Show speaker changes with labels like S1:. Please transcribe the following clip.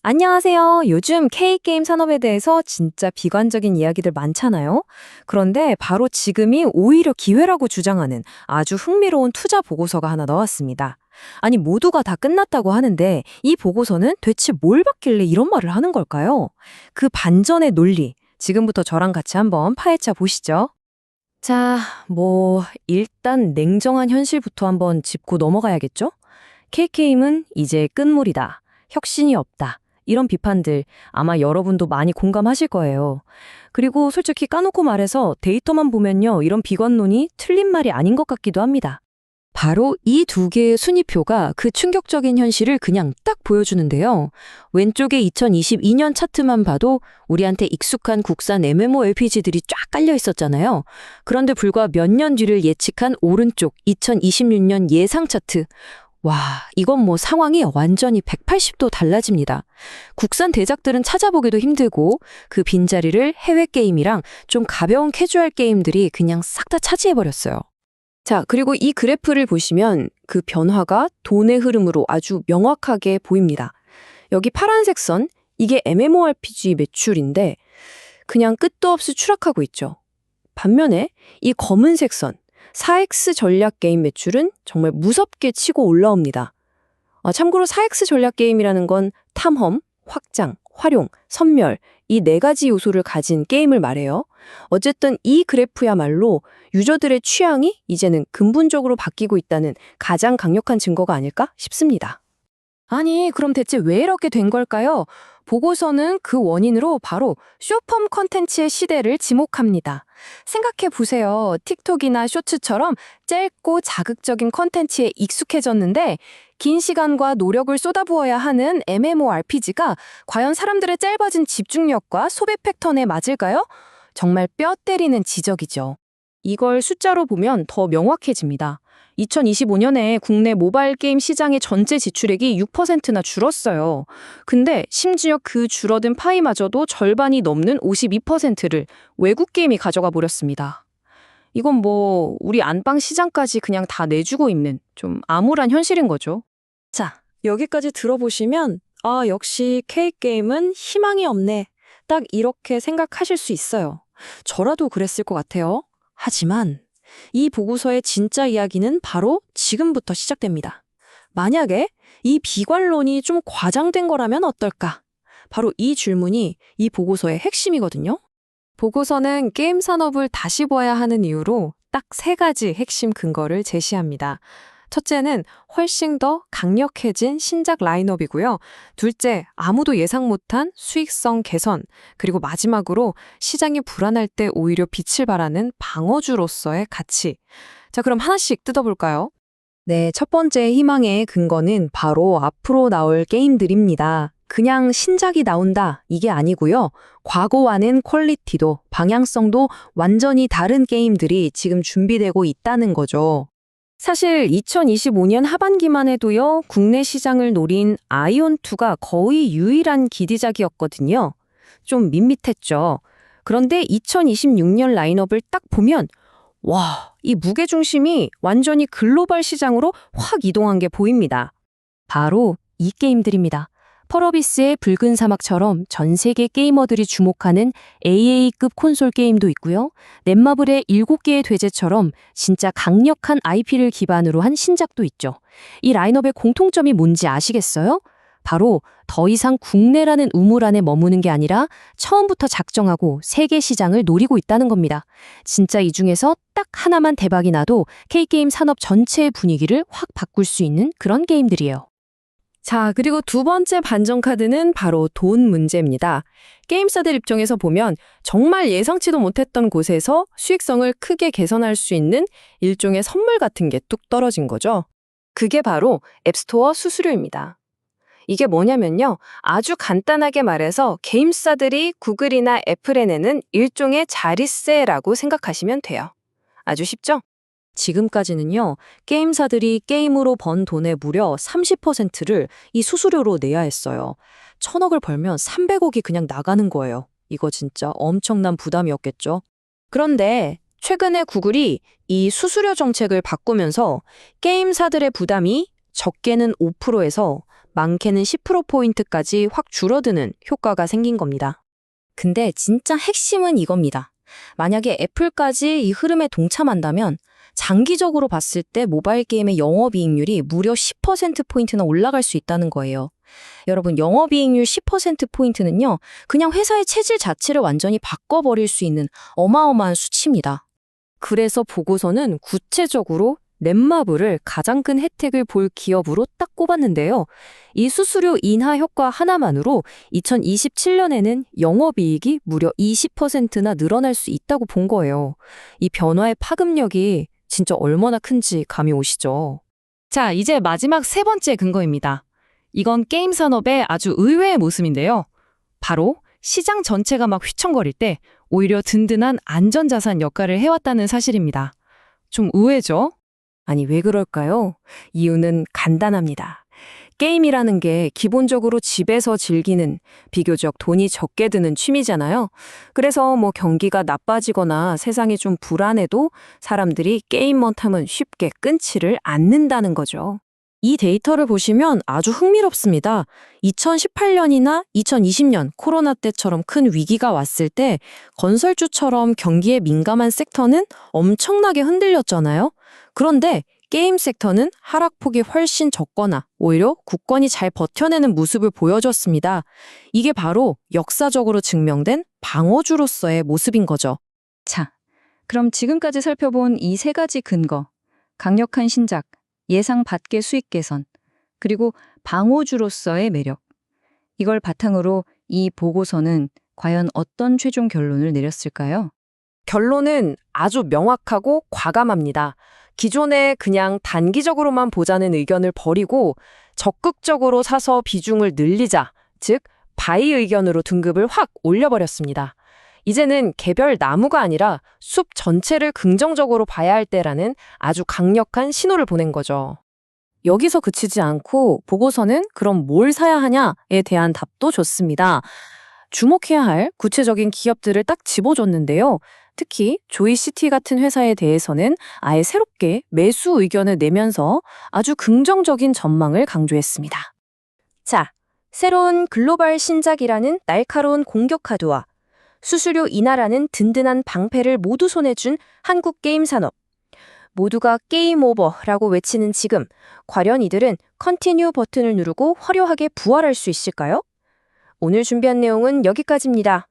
S1: 안녕하세요. 요즘 K게임 산업에 대해서 진짜 비관적인 이야기들 많잖아요. 그런데 바로 지금이 오히려 기회라고 주장하는 아주 흥미로운 투자 보고서가 하나 나왔습니다. 아니, 모두가 다 끝났다고 하는데 이 보고서는 대체 뭘 받길래 이런 말을 하는 걸까요? 그 반전의 논리, 지금부터 저랑 같이 한번 파헤쳐 보시죠. 자, 일단 냉정한 현실부터 한번 짚고 넘어가야겠죠? KK임은 이제 끝물이다. 혁신이 없다. 이런 비판들 아마 여러분도 많이 공감하실 거예요. 그리고 솔직히 까놓고 말해서 데이터만 보면요, 이런 비관론이 틀린 말이 아닌 것 같기도 합니다. 바로 이 두 개의 순위표가 그 충격적인 현실을 그냥 딱 보여주는데요. 왼쪽에 2022년 차트만 봐도 우리한테 익숙한 국산 MMORPG들이 쫙 깔려 있었잖아요. 그런데 불과 몇 년 뒤를 예측한 오른쪽 2026년 예상 차트. 와, 이건 상황이 완전히 180도 달라집니다. 국산 대작들은 찾아보기도 힘들고 그 빈자리를 해외 게임이랑 좀 가벼운 캐주얼 게임들이 그냥 싹 다 차지해버렸어요. 자, 그리고 이 그래프를 보시면 그 변화가 돈의 흐름으로 아주 명확하게 보입니다. 여기 파란색 선, 이게 MMORPG 매출인데 그냥 끝도 없이 추락하고 있죠. 반면에 이 검은색 선, 4X 전략 게임 매출은 정말 무섭게 치고 올라옵니다. 참고로 4X 전략 게임이라는 건 탐험, 확장, 활용, 선멸 이 네 가지 요소를 가진 게임을 말해요. 어쨌든 이 그래프야말로 유저들의 취향이 이제는 근본적으로 바뀌고 있다는 가장 강력한 증거가 아닐까 싶습니다. 아니, 그럼 대체 왜 이렇게 된 걸까요? 보고서는 그 원인으로 바로 쇼폼 콘텐츠의 시대를 지목합니다. 생각해 보세요. 틱톡이나 쇼츠처럼 짧고 자극적인 콘텐츠에 익숙해졌는데 긴 시간과 노력을 쏟아부어야 하는 MMORPG가 과연 사람들의 짧아진 집중력과 소비 패턴에 맞을까요? 정말 뼈 때리는 지적이죠. 이걸 숫자로 보면 더 명확해집니다. 2025년에 국내 모바일 게임 시장의 전체 지출액이 6%나 줄었어요. 근데 심지어 그 줄어든 파이마저도 절반이 넘는 52%를 외국 게임이 가져가 버렸습니다. 이건 우리 안방 시장까지 그냥 다 내주고 있는 좀 암울한 현실인 거죠. 자, 여기까지 들어보시면 역시 K게임은 희망이 없네. 딱 이렇게 생각하실 수 있어요. 저라도 그랬을 것 같아요. 하지만 이 보고서의 진짜 이야기는 바로 지금부터 시작됩니다. 만약에 이 비관론이 좀 과장된 거라면 어떨까? 바로 이 질문이 이 보고서의 핵심이거든요. 보고서는 게임 산업을 다시 봐야 하는 이유로 딱 세 가지 핵심 근거를 제시합니다. 첫째는 훨씬 더 강력해진 신작 라인업이고요. 둘째, 아무도 예상 못한 수익성 개선. 그리고 마지막으로 시장이 불안할 때 오히려 빛을 발하는 방어주로서의 가치. 자, 그럼 하나씩 뜯어볼까요? 네, 첫 번째 희망의 근거는 바로 앞으로 나올 게임들입니다. 그냥 신작이 나온다, 이게 아니고요. 과거와는 퀄리티도, 방향성도 완전히 다른 게임들이 지금 준비되고 있다는 거죠. 사실 2025년 하반기만 해도요, 국내 시장을 노린 아이온2가 거의 유일한 기디작이었거든요. 좀 밋밋했죠. 그런데 2026년 라인업을 딱 보면 와, 이 무게중심이 완전히 글로벌 시장으로 확 이동한 게 보입니다. 바로 이 게임들입니다. 펄어비스의 붉은 사막처럼 전 세계 게이머들이 주목하는 AA급 콘솔 게임도 있고요. 넷마블의 7개의 돼지처럼 진짜 강력한 IP를 기반으로 한 신작도 있죠. 이 라인업의 공통점이 뭔지 아시겠어요? 바로 더 이상 국내라는 우물 안에 머무는 게 아니라 처음부터 작정하고 세계 시장을 노리고 있다는 겁니다. 진짜 이 중에서 딱 하나만 대박이 나도 K게임 산업 전체의 분위기를 확 바꿀 수 있는 그런 게임들이에요. 자, 그리고 두 번째 반전 카드는 바로 돈 문제입니다. 게임사들 입장에서 보면 정말 예상치도 못했던 곳에서 수익성을 크게 개선할 수 있는 일종의 선물 같은 게 뚝 떨어진 거죠. 그게 바로 앱스토어 수수료입니다. 이게 뭐냐면요. 아주 간단하게 말해서 게임사들이 구글이나 애플에 내는 일종의 자릿세라고 생각하시면 돼요. 아주 쉽죠? 지금까지는요, 게임사들이 게임으로 번 돈의 무려 30%를 이 수수료로 내야 했어요. 1,000억을 벌면 300억이 그냥 나가는 거예요. 이거 진짜 엄청난 부담이었겠죠. 그런데 최근에 구글이 이 수수료 정책을 바꾸면서 게임사들의 부담이 적게는 5%에서 많게는 10%포인트까지 확 줄어드는 효과가 생긴 겁니다. 근데 진짜 핵심은 이겁니다. 만약에 애플까지 이 흐름에 동참한다면 장기적으로 봤을 때 모바일 게임의 영업이익률이 무려 10%포인트나 올라갈 수 있다는 거예요. 여러분, 영업이익률 10%포인트는요, 그냥 회사의 체질 자체를 완전히 바꿔버릴 수 있는 어마어마한 수치입니다. 그래서 보고서는 구체적으로 넷마블을 가장 큰 혜택을 볼 기업으로 딱 꼽았는데요. 이 수수료 인하 효과 하나만으로 2027년에는 영업이익이 무려 20%나 늘어날 수 있다고 본 거예요. 이 변화의 파급력이 진짜 얼마나 큰지 감이 오시죠? 자, 이제 마지막 세 번째 근거입니다. 이건 게임 산업의 아주 의외의 모습인데요. 바로 시장 전체가 막 휘청거릴 때 오히려 든든한 안전자산 역할을 해왔다는 사실입니다. 좀 의외죠? 아니, 왜 그럴까요? 이유는 간단합니다. 게임이라는 게 기본적으로 집에서 즐기는 비교적 돈이 적게 드는 취미잖아요. 그래서 경기가 나빠지거나 세상이 좀 불안해도 사람들이 게임만 하면 쉽게 끊지를 않는다는 거죠. 이 데이터를 보시면 아주 흥미롭습니다. 2018년이나 2020년 코로나 때처럼 큰 위기가 왔을 때 건설주처럼 경기에 민감한 섹터는 엄청나게 흔들렸잖아요. 그런데 게임 섹터는 하락폭이 훨씬 적거나 오히려 굳건히 잘 버텨내는 모습을 보여줬습니다. 이게 바로 역사적으로 증명된 방어주로서의 모습인 거죠.
S2: 자, 그럼 지금까지 살펴본 이 세 가지 근거, 강력한 신작, 예상 밖의 수익 개선, 그리고 방어주로서의 매력. 이걸 바탕으로 이 보고서는 과연 어떤 최종 결론을 내렸을까요?
S1: 결론은 아주 명확하고 과감합니다. 기존에 그냥 단기적으로만 보자는 의견을 버리고 적극적으로 사서 비중을 늘리자, 즉 바이 의견으로 등급을 확 올려버렸습니다. 이제는 개별 나무가 아니라 숲 전체를 긍정적으로 봐야 할 때라는 아주 강력한 신호를 보낸 거죠. 여기서 그치지 않고 보고서는 그럼 뭘 사야 하냐에 대한 답도 줬습니다. 주목해야 할 구체적인 기업들을 딱 집어줬는데요. 특히 조이시티 같은 회사에 대해서는 아예 새롭게 매수 의견을 내면서 아주 긍정적인 전망을 강조했습니다. 자, 새로운 글로벌 신작이라는 날카로운 공격 카드와 수수료 인하라는 든든한 방패를 모두 손에 준 한국 게임 산업. 모두가 게임 오버라고 외치는 지금, 과연 이들은 컨티뉴 버튼을 누르고 화려하게 부활할 수 있을까요? 오늘 준비한 내용은 여기까지입니다.